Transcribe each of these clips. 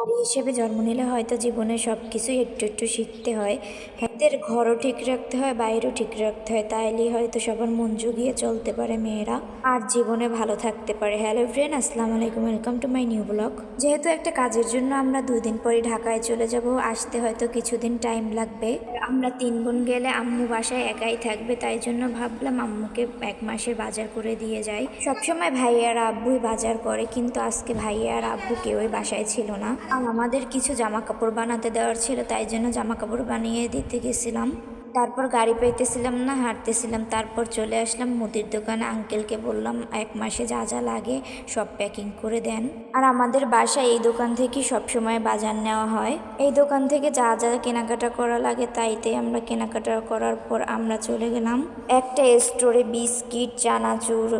নারী হিসেবে জন্ম নিলে হয়তো জীবনে সব কিছুই একটু একটু শিখতে হয়। হাতের ঘরও ঠিক রাখতে হয়, বাইরেও ঠিক রাখতে হয়, তাইলেই হয়তো সবার মন জুগিয়ে চলতে পারে মেয়েরা, আর জীবনে ভালো থাকতে পারে। হ্যালো ফ্রেন্ড, আসসালামু আলাইকুম, welcome to my new blog. যেহেতু একটা কাজের জন্য আমরা 2 দিন পরে ঢাকায় চলে যাব, আসতে হয়তো কিছুদিন টাইম লাগবে। আমরা 3 বোন গেলে আম্মু বাসায় একাই থাকবে, তাই জন্য ভাবলাম আম্মুকে 1 মাসের বাজার করে দিয়ে যাই। সবসময় ভাইয়া আর আব্বুই বাজার করে, কিন্তু আজকে ভাইয়া আর আব্বু কেউই বাসায় ছিল না। আর আমাদের কিছু জামা কাপড় বানাতে দেওয়ার ছিল, তাই জন্য জামা কাপড় বানিয়ে দিতে গেছিলাম। তারপর গাড়ি পাইতেছিলাম না, হাঁটতেছিলাম। তারপর চলে আসলাম মুদির দোকানে। আঙ্কেলকে বললাম 1 মাসে যা যা লাগে সব প্যাকিং করে দেন। আর আমাদের বাসায় এই দোকান থেকে সবসময় বাজার নেওয়া হয়। এই দোকান থেকে যা যা কেনাকাটা করা লাগে তাইতে আমরা কেনাকাটা করার পর আমরা চলে গেলাম একটা স্টোরে বিস্কিট, চানাচুর,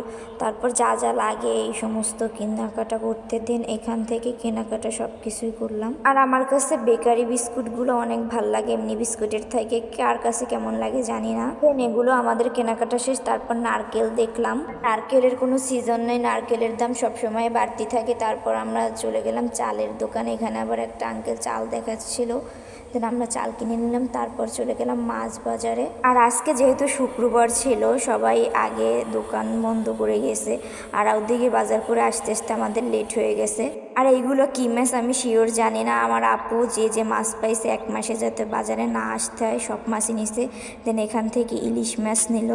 তারপর যা যা লাগে এই সমস্ত কেনাকাটা করতে দেন। এখান থেকে কেনাকাটা সব কিছুই করলাম। আর আমার কাছে বেকারি বিস্কুটগুলো অনেক ভাল লাগে এমনি বিস্কুটের থেকে, কার কাছে কেমন লাগে জানি না। দেন এগুলো আমাদের কেনাকাটা শেষ। তারপর নারকেল দেখলাম, নারকেলের কোনো সিজন নেই, নারকেলের দাম সবসময় বাড়তি থাকে। তারপর আমরা চলে গেলাম চালের দোকানে। এখানে আবার একটা আঙ্কেল চাল দেখাচ্ছিল, দেন আমরা চাল কিনে নিলাম। তারপর চলে গেলাম মাছ বাজারে। আর আজকে যেহেতু শুক্রবার ছিল, সবাই আগে দোকান বন্ধ করে গেছে, আর ওদিকে বাজার করে আসতে আসতে আমাদের লেট হয়ে গেছে। আর এইগুলো কি মাছ আমি শিওর জানি না। আমার আপু যে যে মাছ পাইছে 1 মাসে যাতে বাজারে না আসতে হয় সব মাছই নিছে। দেন এখান থেকে ইলিশ মাছ নিল।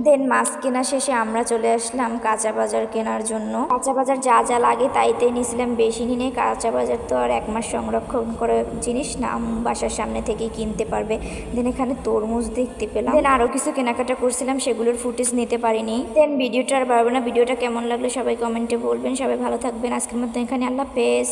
দেন মাছ কেনা শেষে আমরা চলে আসলাম কাঁচা বাজার কেনার জন্য। কাঁচা বাজার যা যা লাগে তাইতেই নিয়েছিলাম, বেশি নিয়ে। কাঁচা বাজার তো আর 1 মাস সংরক্ষণ করার জিনিস না, বাসার সামনে থেকেই কিনতে পারবে। দেন এখানে তরমুজ দেখতে পেলাম। দেন আরও কিছু কেনাকাটা করছিলাম, সেগুলোর ফুটেজ নিতে পারিনি। দেন ভিডিওটা আর বাড়বো না। ভিডিওটা কেমন লাগলো সবাই কমেন্টে বলবেন। সবাই ভালো থাকবেন। আজকের মতো এখানে, আল্লাহ হাফেজ।